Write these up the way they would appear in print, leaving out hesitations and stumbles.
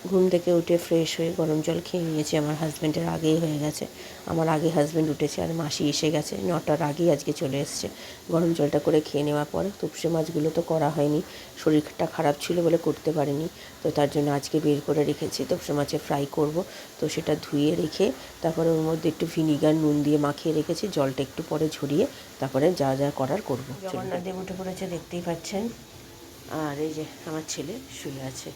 ঘুম থেকে উঠে ফ্রেশ হয়ে গরম জল খেয়ে নিয়েছি। আমার হাজব্যান্ডের আগেই হয়ে গেছে, আমার আগে হাজব্যান্ড উঠেছে আর মাসি এসে গেছে, 9টার আগেই আজকে চলে এসছে। গরম জলটা করে খেয়ে নেওয়ার পরে তুপসে মাছগুলো তো করা হয়নি, শরীরটা খারাপ ছিল বলে করতে পারিনি, তো তার জন্য আজকে বের করে রেখেছি। তুপসে মাছে ফ্রাই করব, তো সেটা ধুয়ে রেখে তারপরে ওর মধ্যে একটু ভিনিগার নুন দিয়ে মাখিয়ে রেখেছি, জলটা একটু পরে ঝরিয়ে তারপরে যা যা করার করবো। জগন্নাথদেব উঠে পড়েছে, দেখতেই পাচ্ছেন, আর এই যে আমার ছেলে শুয়ে আছে।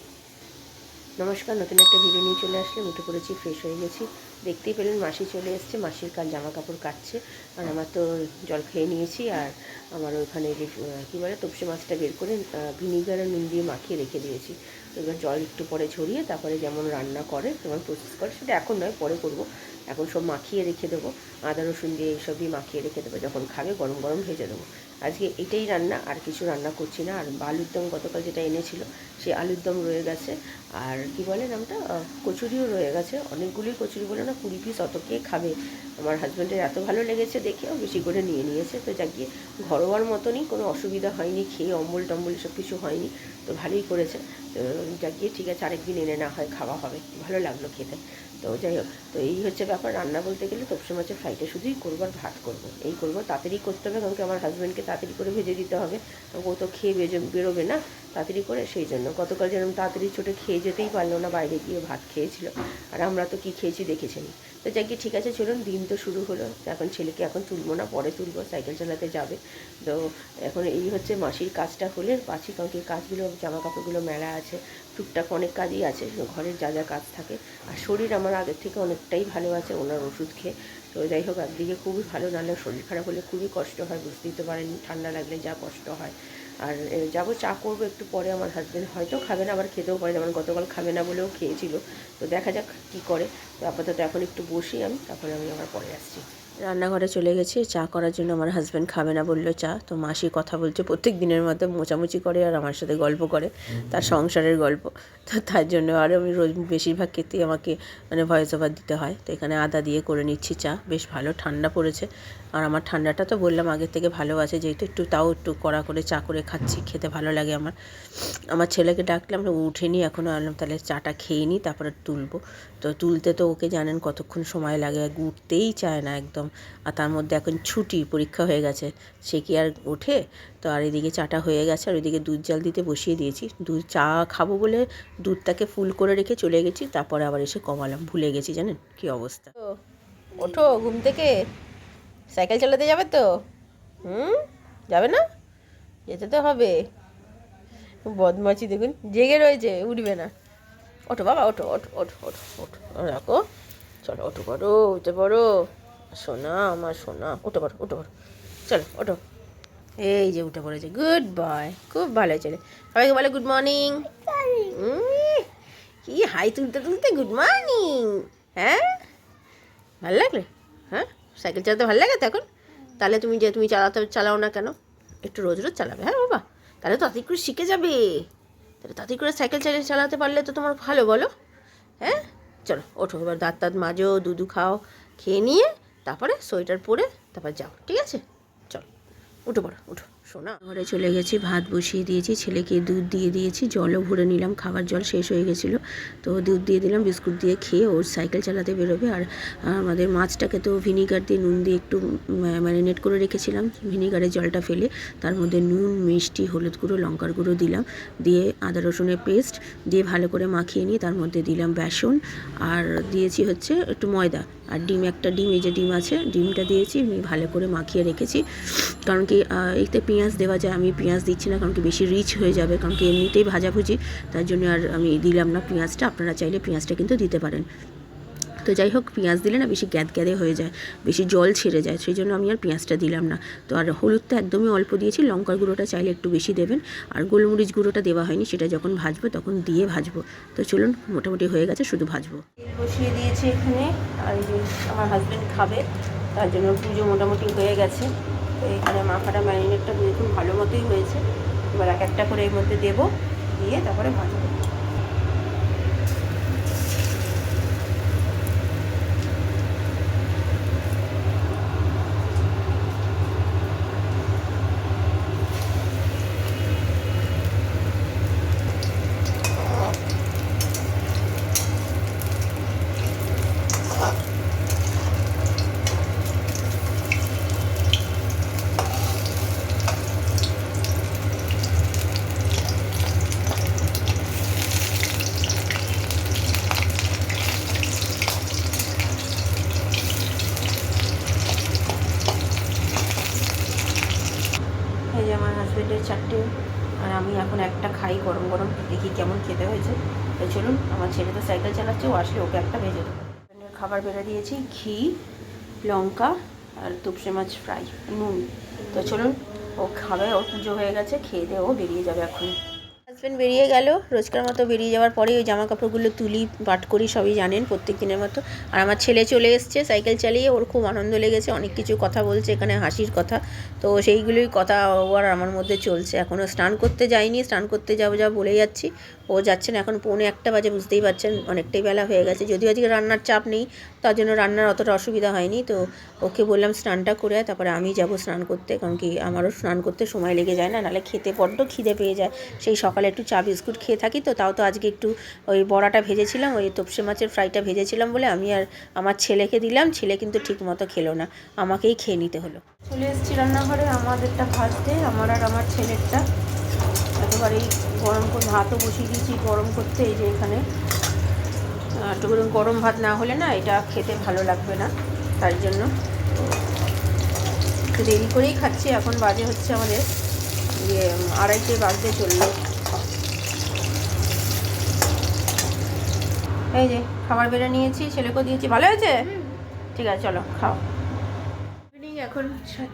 নমস্কার, নতুন একটা ভিডিও নিয়ে চলে আসলাম। উঠে পড়েছি, ফ্রেশ হয়ে গেছি। দেখতেই পেলেন মাসি চলে এসছে, মাসির কাল জামা কাপড় কাটছে, আর আমার তো জল খেয়ে নিয়েছি। আর আমার ওইখানে যে কী বলে তপসে মাছটা বের করে ভিনিগার আর নুন দিয়ে মাখিয়ে রেখে দিয়েছি। এবার জল একটু পরে ঝরিয়ে তারপরে যেমন রান্না করে যেমন প্রসেস করে, সেটা এখন নয়, পরে করব। এখন সব মাখিয়ে রেখে দেবো, আদা রসুন দিয়ে এইসব দিয়ে মাখিয়ে রেখে দেবো, যখন খাবে গরম গরম ভেজে দেবো। আজকে এটাই রান্না, আর কিছু রান্না করছি না। আর আলুর দম গতকাল যেটা এনেছিল সেই আলুর দম রয়ে গেছে, আর কি বলে নামটা, কচুরিও রয়ে গেছে। অনেকগুলি কচুরি বলে না, 20 পিস, অত কে খাবে। আমার হাজব্যান্ডের এত ভালো লেগেছে দেখেও বেশি করে নিয়ে নিয়েছে। তো যাক গিয়ে ঘরোয়ার মতনই, কোনো অসুবিধা হয়নি, খেয়ে অম্বল টম্বল সব কিছু হয়নি, তো ভালোই করেছে। তো যাক গিয়ে ঠিক আছে, আরেকদিন এনে না হয় খাওয়া হবে, ভালো লাগলো খেতে। তো যাই হোক, তো এই হচ্ছে ব্যাপার। রান্না বলতে গেলে তপসে মাছের ফ্রাইটা শুধুই করবো আর ভাত করবো, এই করবো। তাড়াতাড়ি করতে হবে, কারণ কি আমার হাজব্যান্ডকে তাড়াতাড়ি করে ভেজে দিতে হবে, ও তো খেয়ে বেরোবে না তাড়াতাড়ি করে। সেই জন্য গতকাল যেরকম তাড়াতাড়ি ছোটে খেয়ে যেতেই পারলো না, বাইরে গিয়ে ভাত খেয়েছিল, আর আমরা তো কী খেয়েছি দেখেছেন। তো যাক গিয়ে ঠিক আছে, চলুন, দিন তো শুরু হলো। এখন ছেলেকে এখন তুলবো না, পরে তুলবো, সাইকেল চালাতে যাবে। তো এখন এই হচ্ছে মাসির কাজটা হলে বাঁচি, কারণ কি কাজগুলো জামা কাপড়গুলো মেলা আছে, টুকটাক অনেক কাজই আছে, ঘরের যা যা কাজ থাকে। আর শরীর আমার আগের থেকে অনেকটাই ভালো আছে ওনার ওষুধ খেয়ে। তো যাই হোক, একদিকে খুবই ভালো, নাহলে শরীর খারাপ হলে খুবই কষ্ট হয়, বুঝতেই তো পারেন, ঠান্ডা লাগলে যা কষ্ট হয়। আর যাবো, চা করবো একটু পরে। আমার হাজব্যান্ড হয়তো খাবে না, আবার খেতেও পারে, যেমন গতকাল খাবে না বলেও খেয়েছিল। তো দেখা যাক কী করে। তো আপাতত এখন একটু বসি আমি, তারপরে আমি আবার পরে আসছি। রান্নাঘরে চলে গেছি চা করার জন্য। আমার হাজব্যান্ড খাবে না বললো চা, তো মাসি কথা বলছে, প্রত্যেক দিনের মতো মোচামুচি করে আর আমার সাথে গল্প করে, তার সংসারের গল্প। তো তার জন্য আর আমি রোজ বেশিরভাগ ক্ষেত্রেই আমাকে মানে ভয়েস ওভার দিতে হয়। তো এখানে আদা দিয়ে করে নিচ্ছি চা, বেশ ভালো ঠান্ডা পড়েছে। আর আমার ঠান্ডাটা তো বললাম আগের থেকে ভালো আছে, যেহেতু একটু কড়া করে চা করে খাচ্ছি, খেতে ভালো লাগে আমার। আমার ছেলেকে ডাকলাম, ও উঠেনি এখনও, আনলাম তাহলে চাটা খেয়ে নিই তারপরে তুলবো। তো তুলতে তো ওকে জানেন কতক্ষণ সময় লাগে, উঠতেই চায় না একদম। আর তার মধ্যে এখন ছুটি, পরীক্ষা হয়ে গেছে, সে কি আর ওঠে। তো আর এদিকে চাটা হয়ে গেছে, আর ওইদিকে দুধ জাল দিতে বসিয়ে দিয়েছি। দুধ চা খাবো বলে দুধটাকে ফুল করে রেখে চলে গেছি, তারপরে আবার এসে কমালাম, ভুলে গেছি, জানেন কি অবস্থা। ওঠো ঘুম থেকে, সাইকেল চালাতে যাবে তো? যাবে না? যেতে তো হবে। বদমাছি দেখুন, জেগে রয়েছে, উঠবে না। ওঠো বাবা, ওঠো ওঠো ওঠো ওঠো ওঠো, রাখো, চলো ওঠো, পড়ো, উঠে পড়ো, সোনা আমার সোনা, উঠে পড়ো উঠে পড়ো, চলো ওঠো। এই যে উঠে পড়েছে, গুড বয়, খুব ভালো ছেলে। সবাইকে বলে গুড মর্নিং। কি হাই তুলতে তুলতে গুড মর্নিং, হ্যাঁ ভালো লাগলে? হ্যাঁ, সাইকেল চালাতে ভালো লাগে তো এখন? তাহলে তুমি চালাও না কেন? একটু রোজ রোজ চালাবে, হ্যাঁ বাবা, তাহলে তো তাড়াতাড়ি করে শিখে যাবে। তাহলে তাড়াতাড়ি করে সাইকেল চালাতে পারলে তো তোমার ভালো, বলো? হ্যাঁ, চলো ওঠো, এবার দাঁত মাজো, দুধু খাও, খেয়ে নিয়ে তারপরে সোয়েটার পরে তারপর যাও, ঠিক আছে? চলো উঠো পড়ো, উঠো শোনা। ঘরে চলে গেছি, ভাত বসিয়ে দিয়েছি, ছেলেকে দুধ দিয়ে দিয়েছি, জলও ভরে নিলাম, খাবার জল শেষ হয়ে গেছিলো, তো দুধ দিয়ে দিলাম, বিস্কুট দিয়ে খেয়ে ওর সাইকেল চালাতে বেরোবে। আর আমাদের মাছটাকে তো ভিনিগার দিয়ে নুন দিয়ে একটু ম্যারিনেট করে রেখেছিলাম, ভিনিগারের জলটা ফেলে তার মধ্যে নুন, মিষ্টি, হলুদ গুঁড়ো, লঙ্কার গুঁড়ো দিলাম, দিয়ে আদা রসুনের পেস্ট দিয়ে ভালো করে মাখিয়ে নিয়ে তার মধ্যে দিলাম বেসন, আর দিয়েছি হচ্ছে একটু ময়দা, আর একটা ডিম, এই যে ডিম আছে, ডিমটা দিয়েছি, আমি ভালো করে মাখিয়ে রেখেছি। কারণ কি এতে পেঁয়াজ দেওয়া যায়, আমি পেঁয়াজ দিচ্ছি না, কারণ কি বেশি রিচ হয়ে যাবে, কারণ কি এমনিতেই ভাজাভুজি, তার জন্য আর আমি দিলাম না পেঁয়াজটা। আপনারা চাইলে পেঁয়াজটা কিন্তু দিতে পারেন। তো যাই হোক, পেঁয়াজ দিলে না বেশি গ্যাদে হয়ে যায়, বেশি জল ছেড়ে যায়, সেই জন্য আমি আর পেঁয়াজটা দিলাম না। তো আর হলুদটা একদমই অল্প দিয়েছি, লঙ্কার গুঁড়োটা চাইলে একটু বেশি দেবেন, আর গোলমরিচ গুঁড়োটা দেওয়া হয়নি, সেটা যখন ভাজবো তখন দিয়ে ভাজবো। তো চলুন, মোটামুটি হয়ে গেছে, শুধু ভাজবো। তেল বসিয়ে দিয়েছি এখানে, আর এই যে আমার হাজব্যান্ড খাবে, তার জন্য পুজো মোটামুটি হয়ে গেছে। তো এখানে মাখাটা ম্যারিনেটটা দেখুন ভালো মতোই হয়েছে। এবার এক একটা করে এর মধ্যে দেবো, দিয়ে তারপরে ভাজবো। 4টে, আর আমি এখন একটা খাই গরম গরম, দেখি কেমন খেতে হয়েছে। তো চলুন, আমার ছেলে তো সাইকেল চালাচ্ছে, ও আসলে ওকে একটা ভেজে দেবো। খাবার বেড়ে দিয়েছি, ঘি, লঙ্কা আর তুপসে মাছ ফ্রাই, নুন। তো চলুন, ও খাবে, ওর পুজো হয়ে গেছে, খেয়ে দিয়ে ও বেরিয়ে যাবে এখন। হাজব্যান্ড বেরিয়ে গেল, রোজকার মতো বেরিয়ে যাওয়ার পরে ওই জামা কাপড়গুলো তুলি, পাট করি, সবই জানেন প্রত্যেক দিনের মতো। আর আমার ছেলে চলে এসছে সাইকেল চালিয়ে, ওর খুব আনন্দ লেগেছে, অনেক কিছু কথা বলছে এখানে, হাসির কথা। তো সেইগুলোই কথা ও আর আমার মধ্যে চলছে। এখনও স্নান করতে যাইনি, স্নান করতে যাবো বলে যাচ্ছি, ও যাচ্ছে না। এখন 1:45 বাজে, বুঝতেই পারছেন অনেকটাই বেলা হয়ে গেছে। যদিও আজকে রান্নার চাপ নেই, তার জন্য রান্নার অতটা অসুবিধা হয়নি। তো ওকে বললাম স্নানটা করে আয়, তারপরে আমি যাব স্নান করতে, কারণ কি আমারও স্নান করতে সময় লেগে যায় না, নাহলে খেতে বড্ড খিদে পেয়ে যায়। সেই সকালে একটু চা বিস্কুট খেয়ে থাকি, তো তাও তো আজকে একটু ওই বড়াটা ভেজেছিলাম, ওই তপসে মাছের ফ্রাইটা ভেজেছিলাম বলে আমি আর আমার ছেলেকে দিলাম। ছেলে কিন্তু ঠিক মতো খেলো না, আমাকেই খেয়ে নিতে হলো। চলে এসেছি রান্নাঘরে, আমাদেরটা ভাজতে, আমার আর আমার ছেলেরটা। একেবারেই গরম করে ভাতও বসিয়ে দিয়েছি গরম করতে। এই যে এখানে একটু গরম ভাত না হলে না এটা খেতে ভালো লাগবে না, তার জন্য একটু দেরি করেই খাচ্ছি। এখন বাজে হচ্ছে আমাদের 2:30 বাজতে চললো। এই যে খাবার বেড়ে নিয়েছি, ছেলেকেও দিয়েছি। ভালো হয়েছে? ঠিক আছে, চলো খাও। এখন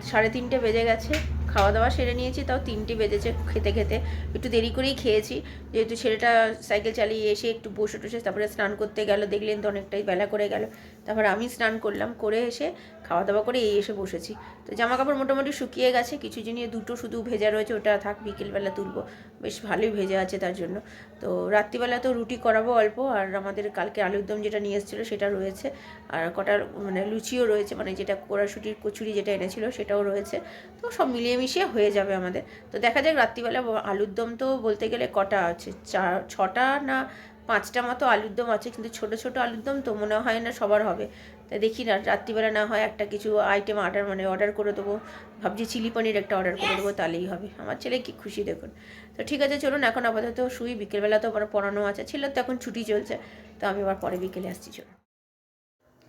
3:30 বেজে গেছে, খাওয়া দাওয়া সেরে নিয়েছি, তাও 3টে বেজেছে খেতে খেতে। একটু দেরি করেই খেয়েছি, যেহেতু ছেলেটা সাইকেল চালিয়ে এসে একটু বসে টসে তারপরে স্নান করতে গেল, দেখলেন তো অনেকটাই বেলা করে গেল। তারপর আমি স্নান করলাম, করে এসে খাওয়া দাওয়া করে এসে বসেছি। তো জামা কাপড় মোটামুটি শুকিয়ে গেছে, কিছু জিনিস দুটো শুধু ভেজা রয়েছে, ওটা থাক, বিকেলবেলা তুলবো, বেশ ভালোই ভেজা আছে তার জন্য। তো রাত্রিবেলা তো রুটি করাবো অল্প, আর আমাদের কালকে আলুর দম যেটা নিয়ে এসেছিলো সেটা রয়েছে, আর কটার মানে লুচিও রয়েছে, মানে যেটা কড়াশুটির কচুরি যেটা এনেছিল সেটাও রয়েছে। তো সব মিলিয়ে মিশিয়ে হয়ে যাবে আমাদের। তো দেখা যাক রাত্রিবেলা। আলুর দম তো বলতে গেলে কটা আছে, 6টা না 5টা মতো আলুর দম আছে, কিন্তু ছোটো ছোটো আলুর দম তো মনে হয় না সবার হবে। তাই দেখি না, রাত্রিবেলা না হয় একটা কিছু আইটেম অর্ডার করে দেবো। ভাবছি চিলি পনির একটা অর্ডার করে দেবো, তাহলেই হবে। আমার ছেলে কি খুশি দেখুন। তো ঠিক আছে, চলুন এখন আপাতত শুই, বিকেলবেলা তো আবার পড়ানো আছে, ছেলের তো এখন ছুটি চলছে। তো আমি আবার পরে বিকেলে আসছি, চলুন।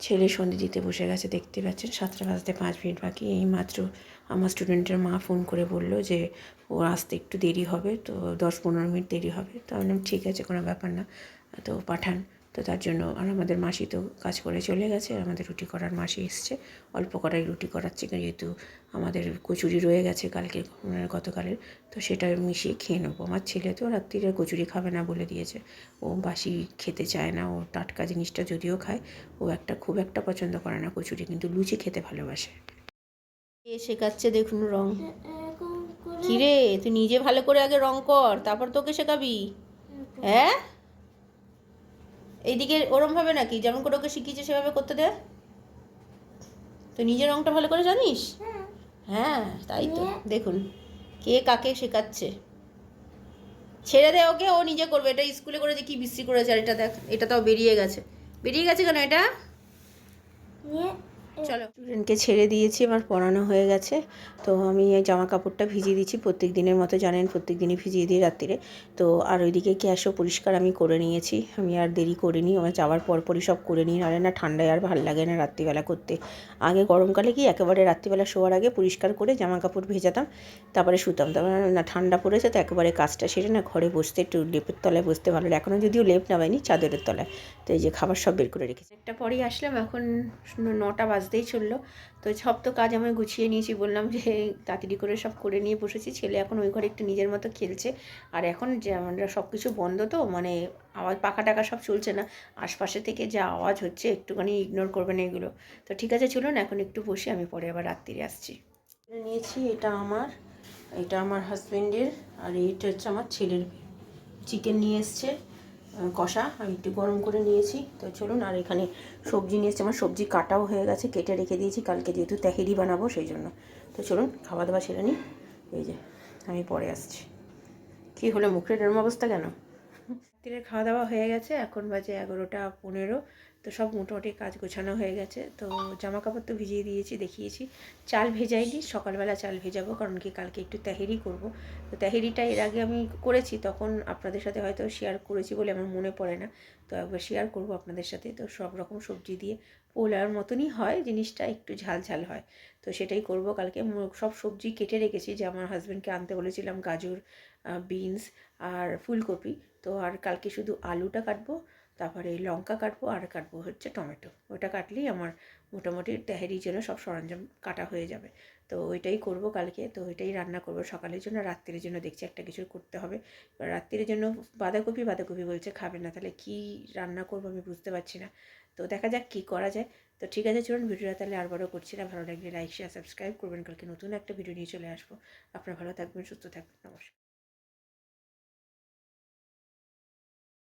ছেলে সন্ধে দিতে বসে গেছে, দেখতে পাচ্ছেন 7টা বাজতে 5 মিনিট বাকি। এই মাত্র আমার স্টুডেন্টের মা ফোন করে বললো যে ওর আসতে একটু দেরি হবে, তো 10-15 মিনিট দেরি হবে। তো আমি বললাম ঠিক আছে, কোনো ব্যাপার না, তো পাঠান। তো তার জন্য, আর আমাদের মাসি তো কাজ করে চলে গেছে, আমাদের রুটি করার মাসি এসছে, অল্প কটাই রুটি করাচ্ছে, যেহেতু আমাদের কচুরি রয়ে গেছে কালকে গতকালের, তো সেটা মিশিয়ে খেয়ে নেবো। আমার ছেলে তো রাত্রিরে কচুরি খাবে না বলে দিয়েছে, ও বাসি খেতে চায় না, ও টাটকা জিনিসটা যদিও খায়, ও খুব একটা পছন্দ করে না কচুরি, কিন্তু লুচি খেতে ভালোবাসে। এ শেখাচ্ছে দেখুন রং। কিরে, তুই নিজে ভালো করে আগে রং কর, তারপর তোকে শেখাবি। হ্যাঁ, এইদিকে ওরমভাবে নাকি যেমন করে ওকে শিখিয়েছে সেভাবে করতে দে। তুই নিজের রংটা ভালো করে জানিস? হ্যাঁ, তাই তো দেখুন কে কাকে শেখাচ্ছে। ছেড়ে দে ওকে, ও নিজে করবে। এটা স্কুলে করে যে কি বিশ্রী করেছে, আর এটা দেখ, এটা তাও বেরিয়ে গেছে। বেরিয়ে গেছে কেন এটা? চলো, স্টুডেন্টকে ছেড়ে দিয়েছি, আমার পড়ানো হয়ে গেছে। তো আমি এই জামা কাপড়টা ভিজিয়ে দিচ্ছি, প্রত্যেক দিনের মতো জানেন প্রত্যেক দিনই ভিজিয়ে দিই রাত্রিরে। তো আর ওইদিকে গ্যাসও পরিষ্কার আমি করে নিয়েছি, আমি আর দেরি করিনি, আমার যাওয়ার পরপরই সব করে নিই, নাহলে না ঠান্ডায় আর ভালো লাগে না রাত্রিবেলা করতে। আগে গরমকালে কি একেবারে রাত্রিবেলা শোয়ার আগে পরিষ্কার করে জামা কাপড় ভেজাতাম, তারপরে শুতাম। তারপরে না ঠান্ডা পড়েছে, তো একেবারে কাজটা সেরে না ঘরে বসতে, একটু লেপের তলায় বসতে ভালো লাগে। এখনও যদিও লেপ নামাইনি, চাদরের তলায়। তো এই যে খাবার সব বের করে রেখেছি, একটা পরেই আসলাম, এখন 9টা বাজতেই চললো। তো সব তো কাজ আমি গুছিয়ে নিয়েছি, বললাম যে তাড়াতাড়ি করে সব করে নিয়ে বসেছি। ছেলে এখন ওই ঘরে একটু নিজের মতো খেলছে, আর এখন যে আমরা সব কিছু বন্ধ, তো মানে আওয়াজ পাখা টাকা সব চলছে না, আশপাশে থেকে যা আওয়াজ হচ্ছে একটুখানি ইগনোর করবেন এগুলো। তো ঠিক আছে, চলুন এখন একটু বসে, আমি পরে আবার রাত্রিরে আসছি। নিয়েছি, এটা আমার হাজব্যান্ডের, আর এইটা হচ্ছে আমার ছেলের। চিকেন নিয়ে এসছে কষা, আমি একটু গরম করে নিয়েছি। তো চলুন, আর এখানে সবজি নিয়ে এসছে, আমার সবজি কাটাও হয়ে গেছে, কেটে রেখে দিয়েছি, কালকে যেহেতু তেহেরি বানাবো সেই জন্য। তো চলুন খাওয়া দাওয়া সেরে নিই, এই যে আমি পরে আসছি। কী হলো, মুখের এরম অবস্থা কেন? রাত্রিরে খাওয়া দাওয়া হয়ে গেছে, এখন বাজে 11টা 15। তো সব মোটামুটি কাজ গোছানো হয়ে গেছে। তো জামা কাপড় তো ভিজিয়ে দিয়েছি, দেখিয়েছি। চাল ভেজাইনি, সকালবেলা চাল ভেজাবো, কারণ কি কালকে একটু তেহেরি করব। তো তেহেরিটা এর আগে আমি করেছি, তখন আপনাদের সাথে হয়তো শেয়ার করেছি বলে আমার মনে পড়ে না। তো একবার শেয়ার করব আপনাদের সাথে। তো সব রকম সবজি দিয়ে পোলাওর মতনই হয়, জিনিসটা একটু ঝাল ঝাল হয়। তো সেটাই করব কালকে। সব সবজি কেটে রেখেছি, যে আমার হাজব্যান্ডকে আনতে বলেছিলাম, গাজর, বিনস আর ফুলকপি। তো আর কালকে শুধু আলুটা কাটবো, তারপরে লঙ্কা কাটবো, আর কাটবো হচ্ছে টমেটো। ওটা কাটলেই আমার মোটামুটি তেহারির জন্য সব সরঞ্জাম কাটা হয়ে যাবে। তো ওইটাই করব কালকে। তো ওইটাই রান্না করব সকালের জন্য, রাত্রের জন্য দেখছি একটা কিছু করতে হবে। এবার রাত্রের জন্য বাঁধাকপি বাঁধাকপি বলছে খাবে না, তাহলে কী রান্না করবো আমি বুঝতে পারছি না। তো দেখা যাক কী করা যায়। তো ঠিক আছে, চলুন ভিডিওটা তাহলে আর বড় করছি না। ভালো লাগলে লাইক শেয়ার সাবস্ক্রাইব করবেন। কালকে নতুন একটা ভিডিও নিয়ে চলে আসবো। আপনারা ভালো থাকবেন, সুস্থ থাকবেন। নমস্কার।